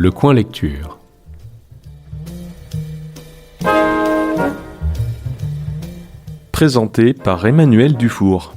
Le coin lecture. Présenté par Emmanuel Dufour.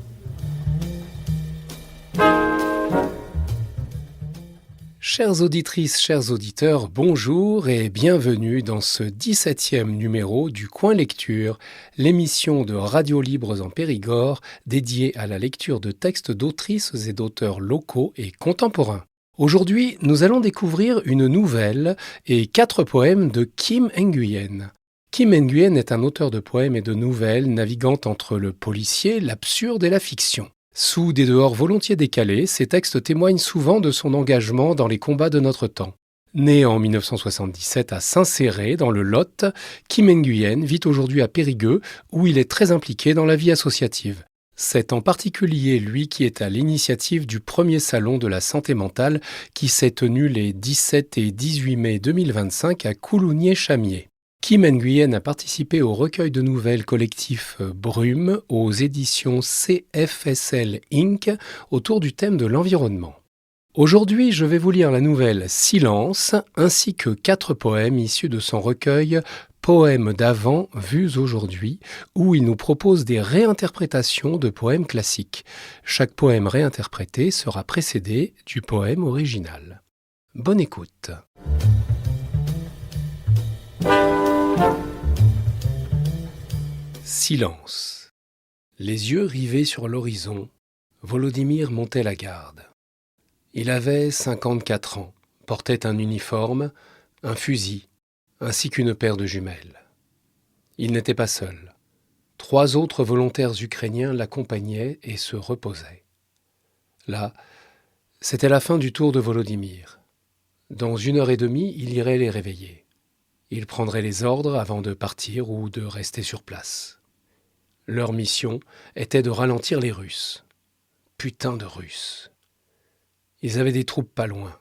Chères auditrices, chers auditeurs, bonjour et bienvenue dans ce 17e numéro du Coin Lecture, l'émission de Radio Libres en Périgord dédiée à la lecture de textes d'autrices et d'auteurs locaux et contemporains. Aujourd'hui, nous allons découvrir une nouvelle et 4 poèmes de Kim Nguyen. Kim Nguyen est un auteur de poèmes et de nouvelles naviguant entre le policier, l'absurde et la fiction. Sous des dehors volontiers décalés, ses textes témoignent souvent de son engagement dans les combats de notre temps. Né en 1977 à Saint-Céré, dans le Lot, Kim Nguyen vit aujourd'hui à Périgueux, où il est très impliqué dans la vie associative. C'est en particulier lui qui est à l'initiative du premier salon de la santé mentale qui s'est tenu les 17 et 18 mai 2025 à Coulounier-Chamiers. Kim Nguyen a participé au recueil de nouvelles collectif Brume aux éditions CFSL Inc. autour du thème de l'environnement. Aujourd'hui, je vais vous lire la nouvelle Silence ainsi que 4 poèmes issus de son recueil Poèmes d'avant vus aujourd'hui, où il nous propose des réinterprétations de poèmes classiques. Chaque poème réinterprété sera précédé du poème original. Bonne écoute. Silence. Les yeux rivés sur l'horizon, Volodymyr montait la garde. Il avait 54 ans, portait un uniforme, un fusil, ainsi qu'une paire de jumelles. Il n'était pas seul. 3 autres volontaires ukrainiens l'accompagnaient et se reposaient. Là, c'était la fin du tour de Volodymyr. Dans 1h30, il irait les réveiller. Il prendrait les ordres avant de partir ou de rester sur place. Leur mission était de ralentir les Russes. Putain de Russes. Ils avaient des troupes pas loin.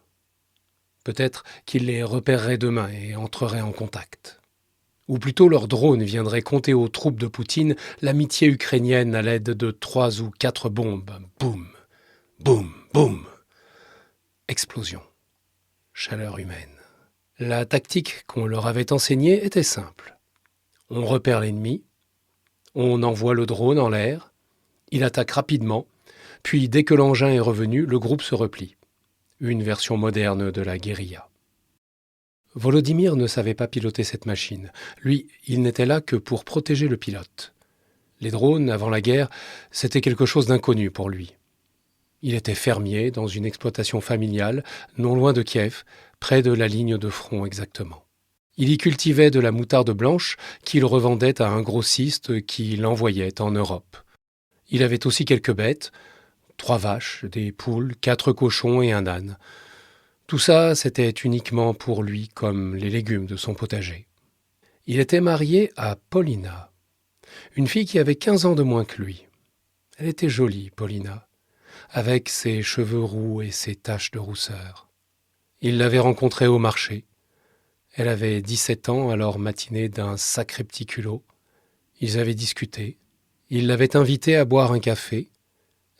Peut-être qu'ils les repéreraient demain et entreraient en contact. Ou plutôt leurs drones viendraient compter aux troupes de Poutine l'amitié ukrainienne à l'aide de 3 ou 4 bombes. Boum, boum, boum. Explosion. Chaleur humaine. La tactique qu'on leur avait enseignée était simple. On repère l'ennemi, on envoie le drone en l'air, il attaque rapidement, puis dès que l'engin est revenu, le groupe se replie. Une version moderne de la guérilla. Volodymyr ne savait pas piloter cette machine. Lui, il n'était là que pour protéger le pilote. Les drones, avant la guerre, c'était quelque chose d'inconnu pour lui. Il était fermier dans une exploitation familiale, non loin de Kiev, près de la ligne de front exactement. Il y cultivait de la moutarde blanche qu'il revendait à un grossiste qui l'envoyait en Europe. Il avait aussi quelques bêtes, 3 vaches, des poules, 4 cochons et un âne. Tout ça, c'était uniquement pour lui comme les légumes de son potager. Il était marié à Paulina, une fille qui avait 15 ans de moins que lui. Elle était jolie, Paulina, avec ses cheveux roux et ses taches de rousseur. Il l'avait rencontrée au marché. Elle avait 17 ans, alors matinée d'un sacré petit culot. Ils avaient discuté. Il l'avait invitée à boire un café.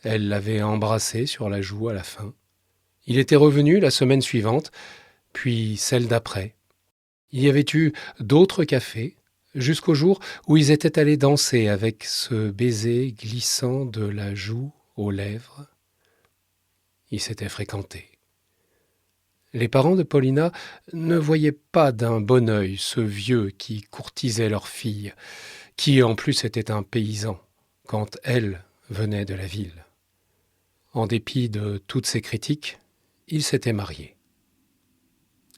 Elle l'avait embrassé sur la joue à la fin. Il était revenu la semaine suivante, puis celle d'après. Il y avait eu d'autres cafés, jusqu'au jour où ils étaient allés danser avec ce baiser glissant de la joue aux lèvres. Ils s'étaient fréquentés. Les parents de Paulina ne voyaient pas d'un bon œil ce vieux qui courtisait leur fille, qui en plus était un paysan, quand elle venait de la ville. En dépit de toutes ces critiques, ils s'étaient mariés.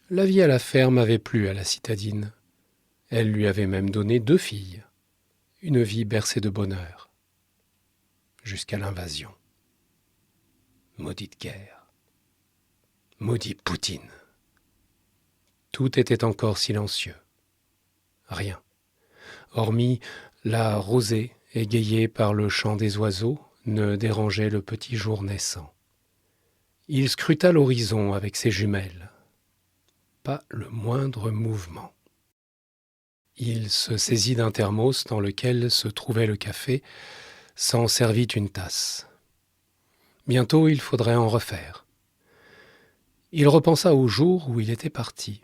La vie à la ferme avait plu à la citadine. Elle lui avait même donné 2 filles, une vie bercée de bonheur, jusqu'à l'invasion. Maudite guerre. Maudit Poutine. Tout était encore silencieux. Rien. Hormis la rosée égayée par le chant des oiseaux ne dérangeait le petit jour naissant. Il scruta l'horizon avec ses jumelles. Pas le moindre mouvement. Il se saisit d'un thermos dans lequel se trouvait le café, s'en servit une tasse. Bientôt il faudrait en refaire. Il repensa au jour où il était parti.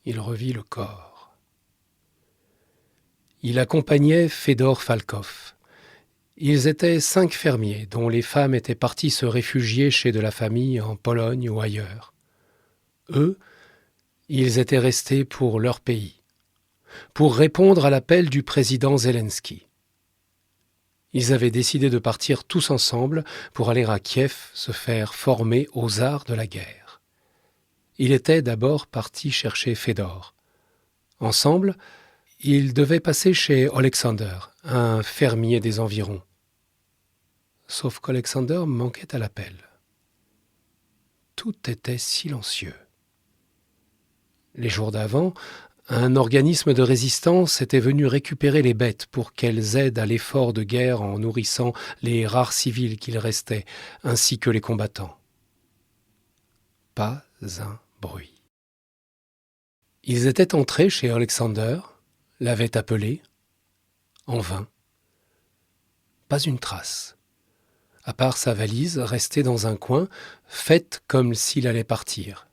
Il revit le corps. Il accompagnait Fédor Falkov. Ils étaient 5 fermiers, dont les femmes étaient parties se réfugier chez de la famille en Pologne ou ailleurs. Eux, ils étaient restés pour leur pays, pour répondre à l'appel du président Zelensky. Ils avaient décidé de partir tous ensemble pour aller à Kiev se faire former aux arts de la guerre. Il était d'abord parti chercher Fédor. Ensemble, ils devaient passer chez Alexander, un fermier des environs. Sauf qu'Alexander manquait à l'appel. Tout était silencieux. Les jours d'avant, un organisme de résistance était venu récupérer les bêtes pour qu'elles aident à l'effort de guerre en nourrissant les rares civils qu'il restait, ainsi que les combattants. Pas un bruit. Ils étaient entrés chez Alexander, l'avaient appelé, en vain. Pas une trace, à part sa valise restée dans un coin, faite comme s'il allait partir.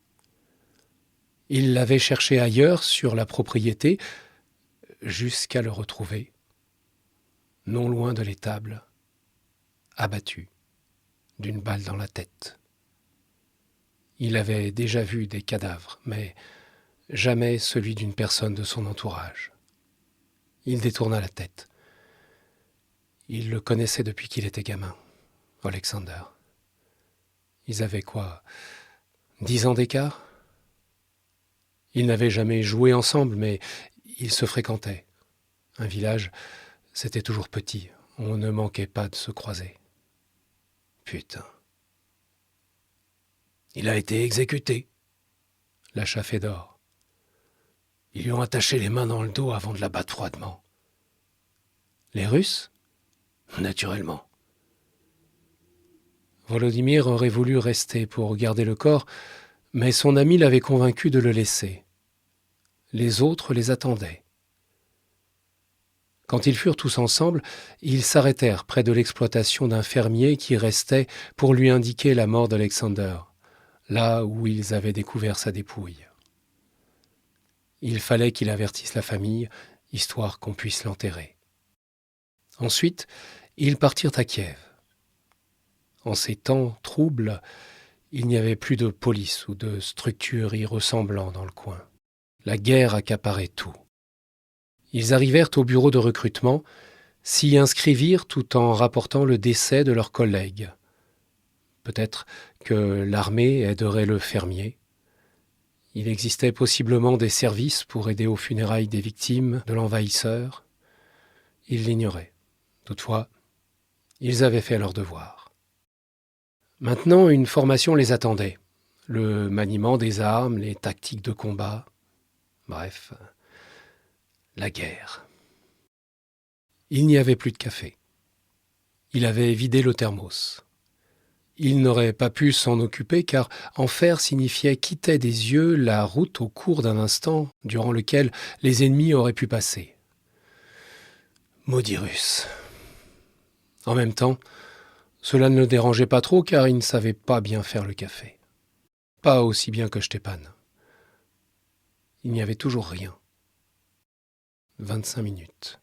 Il l'avait cherché ailleurs sur la propriété, jusqu'à le retrouver, non loin de l'étable, abattu, d'une balle dans la tête. Il avait déjà vu des cadavres, mais jamais celui d'une personne de son entourage. Il détourna la tête. Il le connaissait depuis qu'il était gamin, Alexander. Ils avaient quoi, 10 ans d'écart ? Ils n'avaient jamais joué ensemble, mais ils se fréquentaient. Un village, c'était toujours petit. On ne manquait pas de se croiser. Putain. Il a été exécuté, lâcha Fédor. Ils lui ont attaché les mains dans le dos avant de l'abattre froidement. Les Russes ? Naturellement. Volodymyr aurait voulu rester pour garder le corps, mais son ami l'avait convaincu de le laisser. Les autres les attendaient. Quand ils furent tous ensemble, ils s'arrêtèrent près de l'exploitation d'un fermier qui restait pour lui indiquer la mort d'Alexander, là où ils avaient découvert sa dépouille. Il fallait qu'il avertisse la famille, histoire qu'on puisse l'enterrer. Ensuite, ils partirent à Kiev. En ces temps troubles, il n'y avait plus de police ou de structure y ressemblant dans le coin. La guerre accaparait tout. Ils arrivèrent au bureau de recrutement, s'y inscrivirent tout en rapportant le décès de leurs collègues. Peut-être que l'armée aiderait le fermier. Il existait possiblement des services pour aider aux funérailles des victimes de l'envahisseur. Ils l'ignoraient. Toutefois, ils avaient fait leur devoir. Maintenant, une formation les attendait. Le maniement des armes, les tactiques de combat. Bref, la guerre. Il n'y avait plus de café. Il avait vidé le thermos. Il n'aurait pas pu s'en occuper car en faire signifiait quitter des yeux la route au cours d'un instant durant lequel les ennemis auraient pu passer. Maudit Russe. En même temps, cela ne le dérangeait pas trop car il ne savait pas bien faire le café. Pas aussi bien que Stepan. Il n'y avait toujours rien. 25 minutes.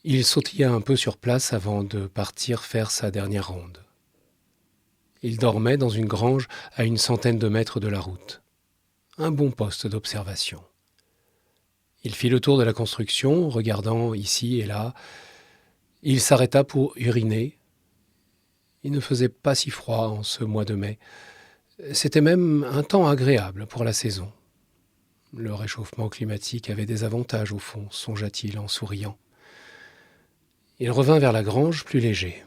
Il sautilla un peu sur place avant de partir faire sa dernière ronde. Il dormait dans une grange à une centaine de mètres de la route. Un bon poste d'observation. Il fit le tour de la construction, regardant ici et là. Il s'arrêta pour uriner. Il ne faisait pas si froid en ce mois de mai. C'était même un temps agréable pour la saison. Le réchauffement climatique avait des avantages au fond, songea-t-il en souriant. Il revint vers la grange plus léger.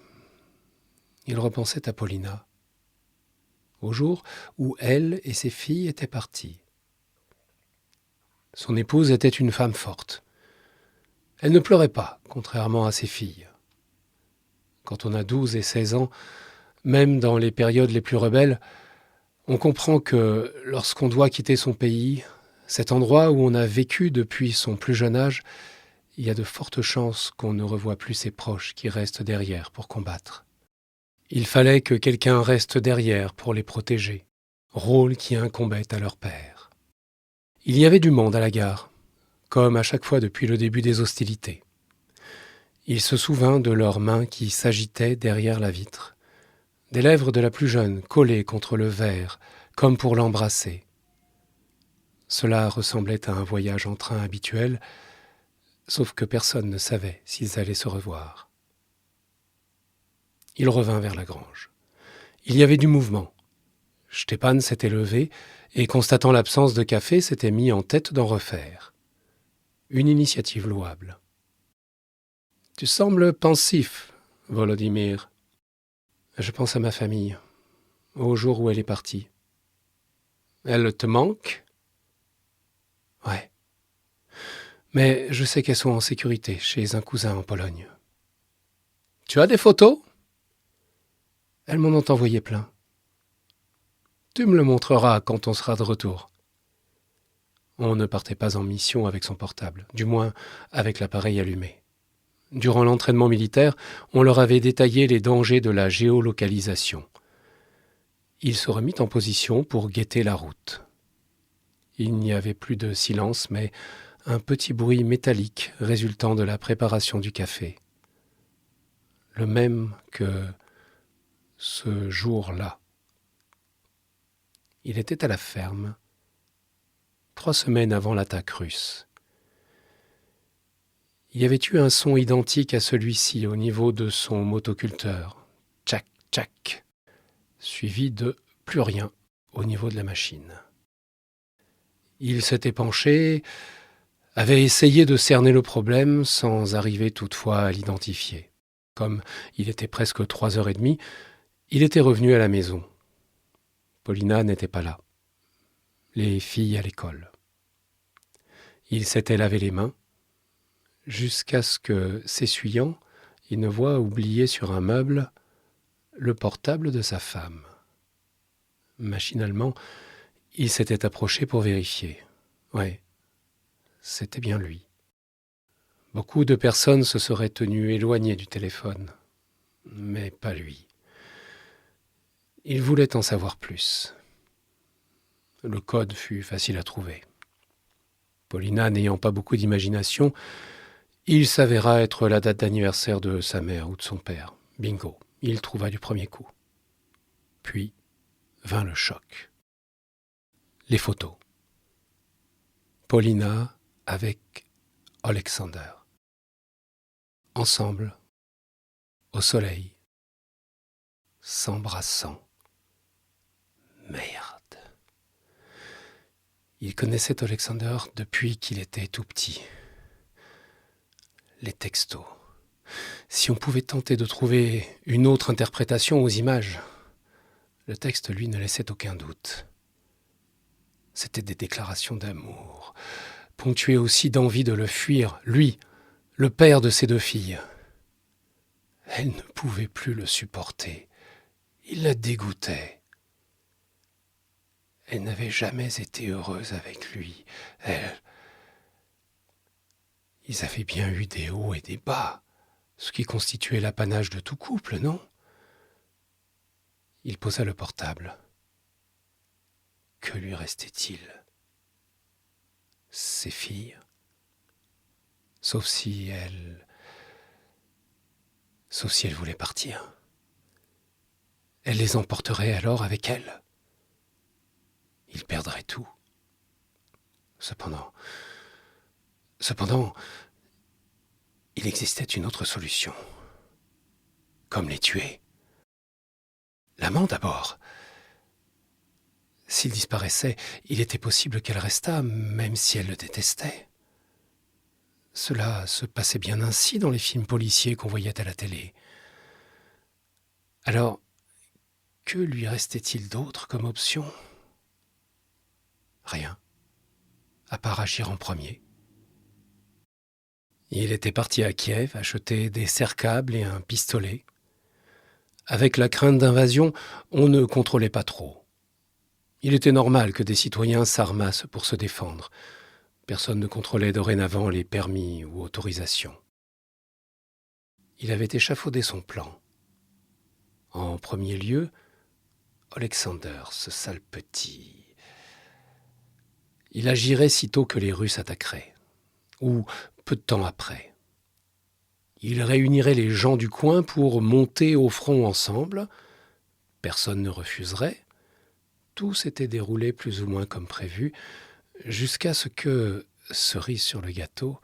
Il repensait à Paulina, au jour où elle et ses filles étaient parties. Son épouse était une femme forte. Elle ne pleurait pas, contrairement à ses filles. Quand on a 12 et 16 ans, même dans les périodes les plus rebelles, on comprend que lorsqu'on doit quitter son pays, cet endroit où on a vécu depuis son plus jeune âge, il y a de fortes chances qu'on ne revoie plus ses proches qui restent derrière pour combattre. Il fallait que quelqu'un reste derrière pour les protéger. rôle qui incombait à leur père. Il y avait du monde à la gare, comme à chaque fois depuis le début des hostilités. Il se souvint de leurs mains qui s'agitaient derrière la vitre, des lèvres de la plus jeune collées contre le verre, comme pour l'embrasser. Cela ressemblait à un voyage en train habituel, sauf que personne ne savait s'ils allaient se revoir. Il revint vers la grange. Il y avait du mouvement. Stepan s'était levé et, constatant l'absence de café, s'était mis en tête d'en refaire. Une initiative louable. « Tu sembles pensif, Volodymyr. »« Je pense à ma famille, au jour où elle est partie. »« Elle te manque ?»« Ouais. Mais je sais qu'elles sont en sécurité chez un cousin en Pologne. »« Tu as des photos ?»« Elles m'en ont envoyé plein. »« Tu me le montreras quand on sera de retour. » On ne partait pas en mission avec son portable, du moins avec l'appareil allumé. Durant l'entraînement militaire, on leur avait détaillé les dangers de la géolocalisation. Il se remit en position pour guetter la route. Il n'y avait plus de silence, mais un petit bruit métallique résultant de la préparation du café. Le même que ce jour-là. Il était à la ferme, 3 semaines avant l'attaque russe. Il y avait eu un son identique à celui-ci au niveau de son motoculteur. Tchac, tchac, suivi de plus rien au niveau de la machine. Il s'était penché, avait essayé de cerner le problème sans arriver toutefois à l'identifier. Comme il était presque 3h30, il était revenu à la maison. Paulina n'était pas là. Les filles à l'école. Il s'était lavé les mains, jusqu'à ce que, s'essuyant, il ne voie oublié sur un meuble le portable de sa femme. Machinalement, il s'était approché pour vérifier. Ouais, c'était bien lui. Beaucoup de personnes se seraient tenues éloignées du téléphone, mais pas lui. Il voulait en savoir plus. Le code fut facile à trouver. Paulina n'ayant pas beaucoup d'imagination, il s'avéra être la date d'anniversaire de sa mère ou de son père. Bingo, il trouva du premier coup. Puis vint le choc. Les photos. Paulina avec Alexander. Ensemble, au soleil, s'embrassant. Merde. Il connaissait Alexander depuis qu'il était tout petit. Les textos. Si on pouvait tenter de trouver une autre interprétation aux images, le texte, lui, ne laissait aucun doute. C'étaient des déclarations d'amour, ponctuées aussi d'envie de le fuir, lui, le père de ses 2 filles. Elle ne pouvait plus le supporter. Il la dégoûtait. Elle n'avait jamais été heureuse avec lui. Ils avaient bien eu des hauts et des bas, ce qui constituait l'apanage de tout couple, non ? Il posa le portable. Que lui restait-il ? Ses filles ? Sauf si elle voulait partir. Elle les emporterait alors avec elle. Il perdrait tout. Cependant, il existait une autre solution. Comme les tuer. L'amant d'abord. S'il disparaissait, il était possible qu'elle restât, même si elle le détestait. Cela se passait bien ainsi dans les films policiers qu'on voyait à la télé. Alors, que lui restait-il d'autre comme option ? Rien, à part agir en premier. Il était parti à Kiev acheter des serre-câbles et un pistolet. Avec la crainte d'invasion, on ne contrôlait pas trop. Il était normal que des citoyens s'armassent pour se défendre. Personne ne contrôlait dorénavant les permis ou autorisations. Il avait échafaudé son plan. En premier lieu, Alexander, ce sale petit. Il agirait sitôt que les Russes attaqueraient, ou peu de temps après. Il réunirait les gens du coin pour monter au front ensemble. Personne ne refuserait. Tout s'était déroulé plus ou moins comme prévu, jusqu'à ce que, cerise sur le gâteau,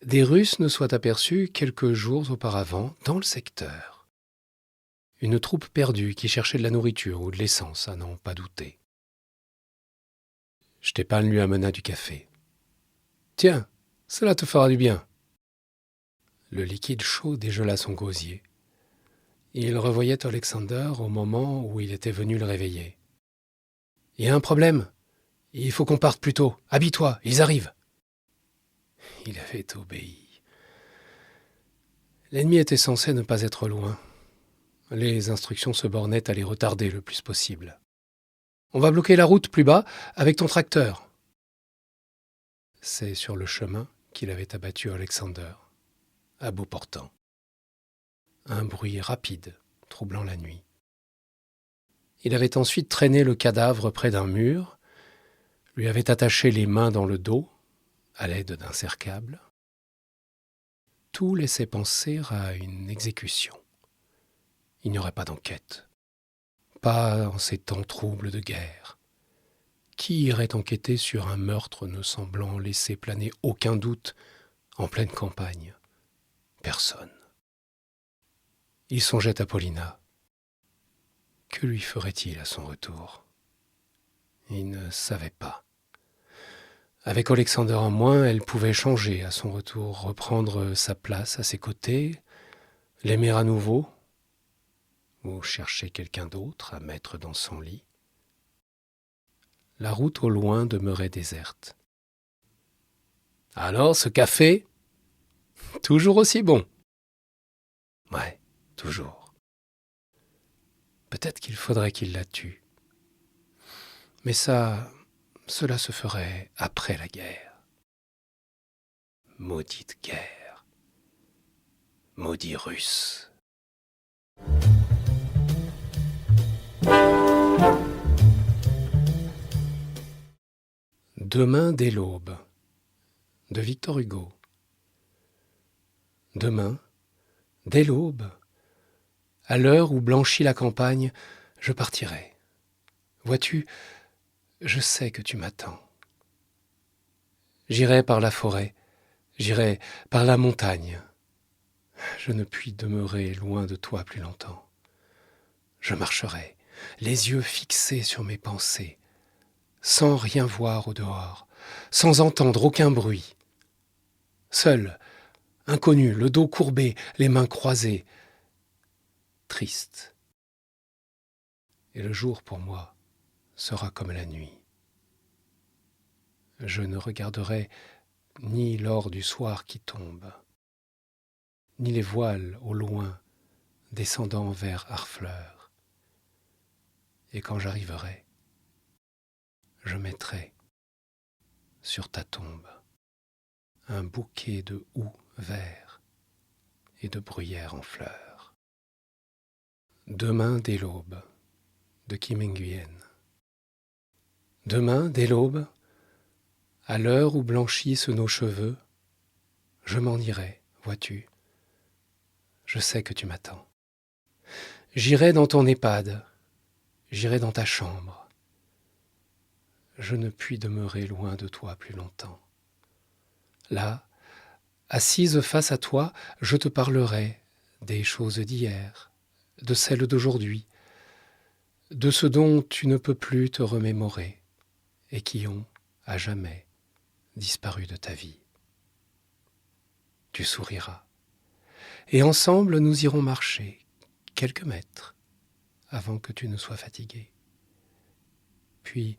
des Russes ne soient aperçus quelques jours auparavant dans le secteur. Une troupe perdue qui cherchait de la nourriture ou de l'essence, à n'en pas douter. Stepan lui amena du café. « Tiens, cela te fera du bien. » Le liquide chaud dégela son gosier. Il revoyait Alexander au moment où il était venu le réveiller. « Il y a un problème. Il faut qu'on parte plus tôt. Habille-toi, ils arrivent. » Il avait obéi. L'ennemi était censé ne pas être loin. Les instructions se bornaient à les retarder le plus possible. « On va bloquer la route plus bas avec ton tracteur. » C'est sur le chemin qu'il avait abattu Alexander, à bout portant. Un bruit rapide, troublant la nuit. Il avait ensuite traîné le cadavre près d'un mur, lui avait attaché les mains dans le dos, à l'aide d'un cercable. Tout laissait penser à une exécution. Il n'y aurait pas d'enquête. Pas en ces temps troubles de guerre. Qui irait enquêter sur un meurtre ne semblant laisser planer aucun doute en pleine campagne? Personne. Il songeait à Paulina. Que lui ferait-il à son retour? Il ne savait pas. Avec Alexander en moins, elle pouvait changer à son retour, reprendre sa place à ses côtés, l'aimer à nouveau, ou chercher quelqu'un d'autre à mettre dans son lit. La route au loin demeurait déserte. « Alors, ce café, toujours aussi bon. » »« Ouais, toujours. Peut-être qu'il faudrait qu'il la tue. Mais cela se ferait après la guerre. Maudite guerre. Maudit Russe. Demain dès l'aube, de Victor Hugo. Demain, dès l'aube, à l'heure où blanchit la campagne, je partirai. Vois-tu, je sais que tu m'attends. J'irai par la forêt, j'irai par la montagne. Je ne puis demeurer loin de toi plus longtemps. Je marcherai, les yeux fixés sur mes pensées, sans rien voir au dehors, sans entendre aucun bruit. Seul, inconnu, le dos courbé, les mains croisées, triste. Et le jour pour moi sera comme la nuit. Je ne regarderai ni l'or du soir qui tombe, ni les voiles au loin descendant vers Harfleur. Et quand j'arriverai, je mettrai sur ta tombe un bouquet de houx vert et de bruyère en fleurs. Demain dès l'aube, de Kim Nguyen. Demain dès l'aube, à l'heure où blanchissent nos cheveux, je m'en irai, vois-tu. Je sais que tu m'attends. J'irai dans ton EHPAD, j'irai dans ta chambre. Je ne puis demeurer loin de toi plus longtemps. Là, assise face à toi, je te parlerai des choses d'hier, de celles d'aujourd'hui, de ce dont tu ne peux plus te remémorer et qui ont, à jamais, disparu de ta vie. Tu souriras, et ensemble nous irons marcher quelques mètres avant que tu ne sois fatigué. Puis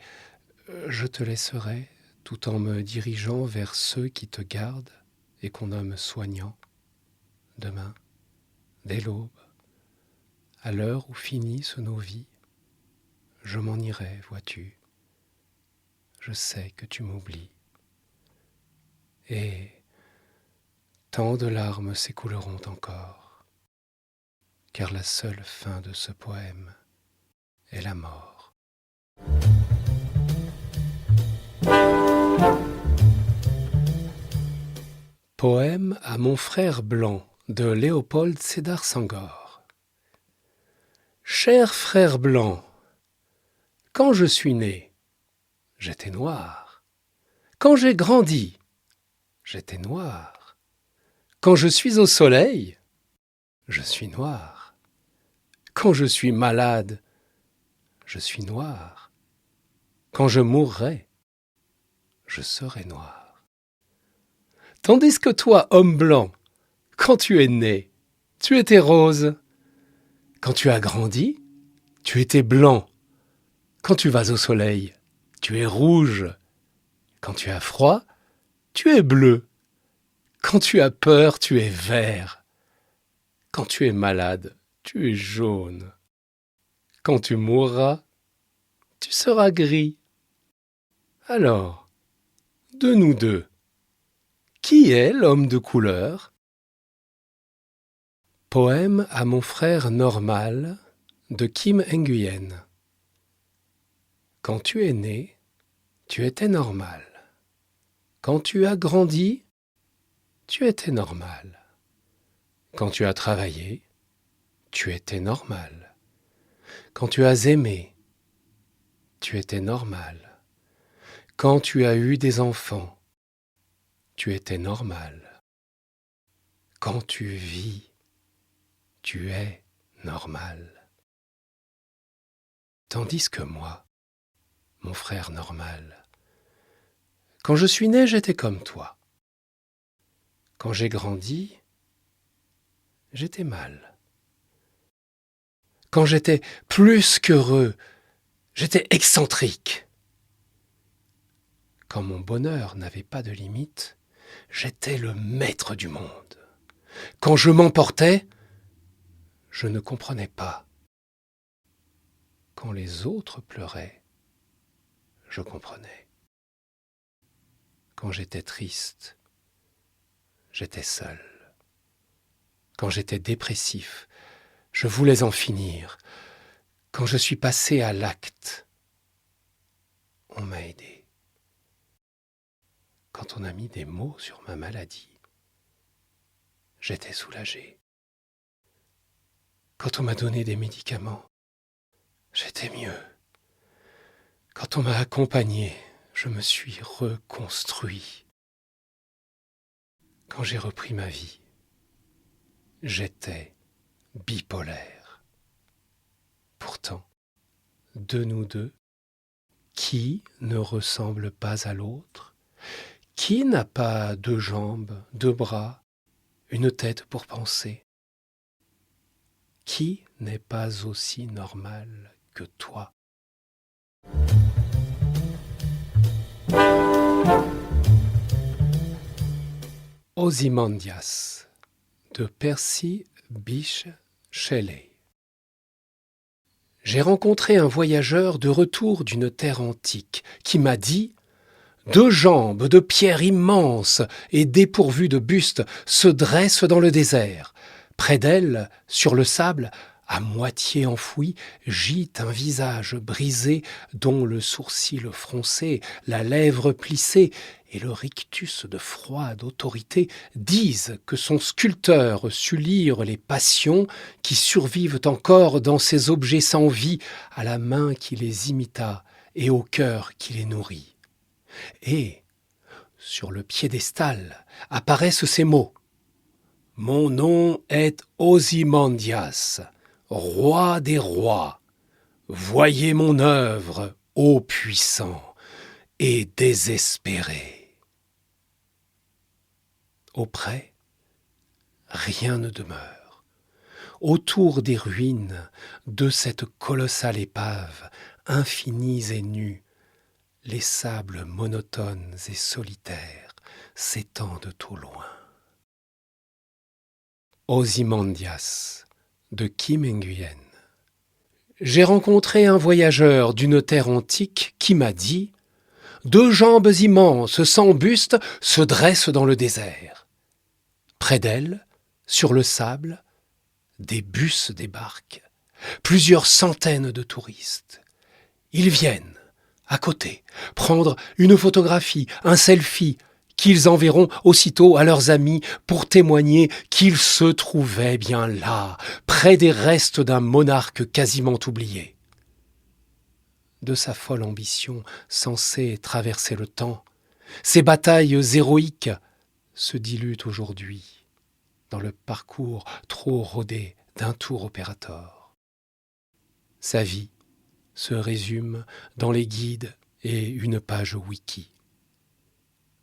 je te laisserai tout en me dirigeant vers ceux qui te gardent et qu'on nomme soignants. Demain, dès l'aube, à l'heure où finissent nos vies, je m'en irai, vois-tu. Je sais que tu m'oublies. Et tant de larmes s'écouleront encore, car la seule fin de ce poème est la mort. Poème à mon frère blanc de Léopold Sédar Senghor. Cher frère blanc, quand je suis né, j'étais noir. Quand j'ai grandi, j'étais noir. Quand je suis au soleil, je suis noir. Quand je suis malade, je suis noir. Quand je mourrai, je serai noir. Tandis que toi, homme blanc, quand tu es né, tu étais rose. Quand tu as grandi, tu étais blanc. Quand tu vas au soleil, tu es rouge. Quand tu as froid, tu es bleu. Quand tu as peur, tu es vert. Quand tu es malade, tu es jaune. Quand tu mourras, tu seras gris. Alors, de nous deux, qui est l'homme de couleur ? Poème à mon frère normal de Kim Nguyen. Quand tu es né, tu étais normal. Quand tu as grandi, tu étais normal. Quand tu as travaillé, tu étais normal. Quand tu as aimé, tu étais normal. Quand tu as eu des enfants, tu étais normal. Quand tu vis, tu es normal. Tandis que moi, mon frère normal, quand je suis né, j'étais comme toi. Quand j'ai grandi, j'étais mal. Quand j'étais plus qu'heureux, j'étais excentrique. Quand mon bonheur n'avait pas de limite, j'étais le maître du monde. Quand je m'emportais, je ne comprenais pas. Quand les autres pleuraient, je comprenais. Quand j'étais triste, j'étais seul. Quand j'étais dépressif, je voulais en finir. Quand je suis passé à l'acte, on m'a aidé. Quand on a mis des mots sur ma maladie, j'étais soulagé. Quand on m'a donné des médicaments, j'étais mieux. Quand on m'a accompagné, je me suis reconstruit. Quand j'ai repris ma vie, j'étais bipolaire. Pourtant, de nous deux, qui ne ressemble pas à l'autre ? Qui n'a pas 2 jambes, 2 bras, une tête pour penser ? Qui n'est pas aussi normal que toi ? Ozymandias de Percy Bysshe Shelley. J'ai rencontré un voyageur de retour d'une terre antique qui m'a dit « 2 jambes de pierre immenses et dépourvues de buste se dressent dans le désert. Près d'elles, sur le sable, à moitié enfoui, gît un visage brisé dont le sourcil froncé, la lèvre plissée et le rictus de froide autorité disent que son sculpteur sut lire les passions qui survivent encore dans ces objets sans vie, à la main qui les imita et au cœur qui les nourrit. Et, sur le piédestal, apparaissent ces mots. Mon nom est Ozymandias, roi des rois. Voyez mon œuvre, ô puissant et désespéré. Auprès, rien ne demeure. Autour des ruines de cette colossale épave, infinies et nues, les sables monotones et solitaires s'étendent au loin. Ozymandias de Kim Nguyen. J'ai rencontré un voyageur d'une terre antique qui m'a dit « 2 jambes immenses sans buste se dressent dans le désert. Près d'elles, sur le sable, des bus débarquent. plusieurs centaines de touristes. Ils viennent, à côté, prendre une photographie, un selfie, qu'ils enverront aussitôt à leurs amis pour témoigner qu'ils se trouvaient bien là, près des restes d'un monarque quasiment oublié. De sa folle ambition censée traverser le temps, ces batailles héroïques se diluent aujourd'hui dans le parcours trop rodé d'un tour opérateur. Sa vie se résume dans les guides et une page wiki.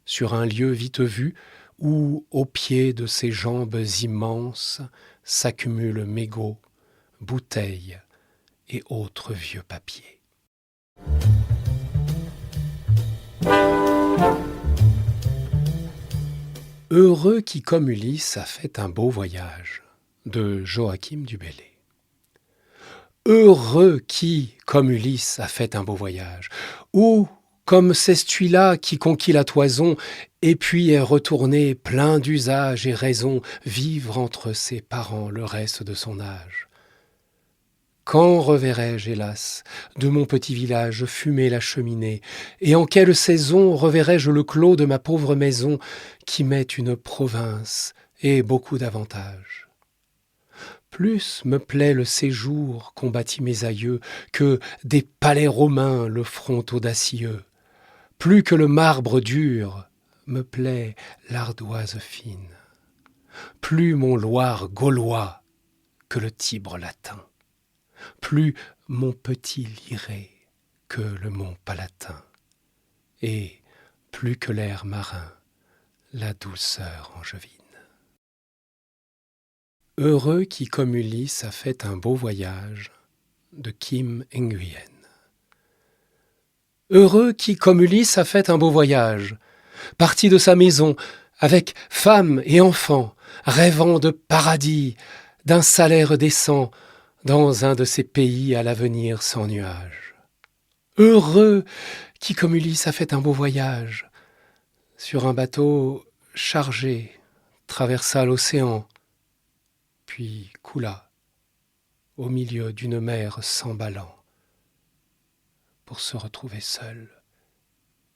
Sur un lieu vite vu où, au pied de ses jambes immenses, s'accumulent mégots, bouteilles et autres vieux papiers. Heureux qui comme Ulysse a fait un beau voyage, de Joachim du Bellay. Heureux qui, comme Ulysse, a fait un beau voyage, ou comme Cestuila qui conquit la toison, et puis est retourné plein d'usage et raison, vivre entre ses parents le reste de son âge. Quand reverrai-je, hélas, de mon petit village fumer la cheminée, et en quelle saison reverrai-je le clos de ma pauvre maison, qui m'est une province et beaucoup d'avantages? Plus me plaît le séjour qu'ont bâti mes aïeux, que des palais romains le front audacieux. Plus que le marbre dur, me plaît l'ardoise fine. Plus mon Loir gaulois que le Tibre latin. Plus mon petit Liré que le mont Palatin. Et plus que l'air marin, la douceur angevine. Heureux qui comme Ulysse a fait un beau voyage, de Kim Nguyen. Heureux qui comme Ulysse a fait un beau voyage, parti de sa maison, avec femme et enfants, rêvant de paradis, d'un salaire décent, dans un de ces pays à l'avenir sans nuages. Heureux qui comme Ulysse a fait un beau voyage, sur un bateau chargé, traversa l'océan, puis coula au milieu d'une mer s'emballant pour se retrouver seul,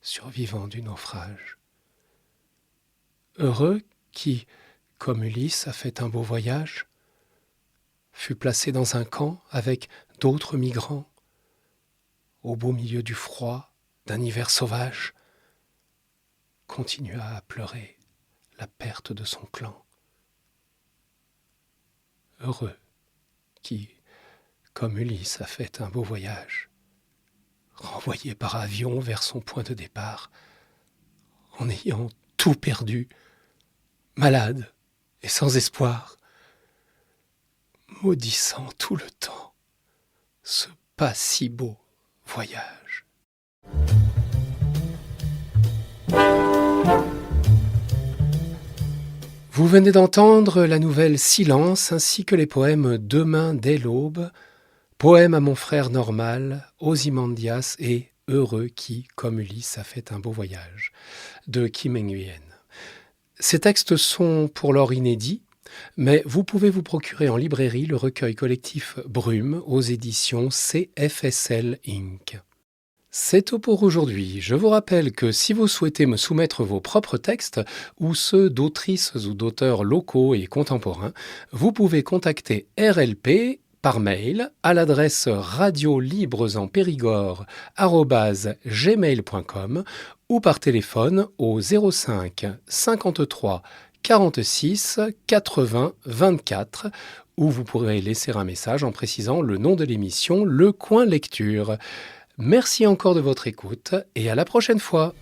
survivant du naufrage. Heureux qui, comme Ulysse a fait un beau voyage, fut placé dans un camp avec d'autres migrants, au beau milieu du froid d'un hiver sauvage, continua à pleurer la perte de son clan. Heureux qui, comme Ulysse a fait un beau voyage, renvoyé par avion vers son point de départ, en ayant tout perdu, malade et sans espoir, maudissant tout le temps ce pas si beau voyage. Vous venez d'entendre la nouvelle Silence ainsi que les poèmes Demain dès l'aube, Poème à mon frère normal, Ozymandias et Heureux qui, comme Ulysse, a fait un beau voyage, de Kim Nguyen. Ces textes sont pour l'heure inédits, mais vous pouvez vous procurer en librairie le recueil collectif Brume aux éditions CFSL Inc. C'est tout pour aujourd'hui. Je vous rappelle que si vous souhaitez me soumettre vos propres textes ou ceux d'autrices ou d'auteurs locaux et contemporains, vous pouvez contacter RLP par mail à l'adresse radiolibresenpérigord@gmail.com ou par téléphone au 05 53 46 80 24 où vous pourrez laisser un message en précisant le nom de l'émission Le Coin Lecture. Merci encore de votre écoute et à la prochaine fois.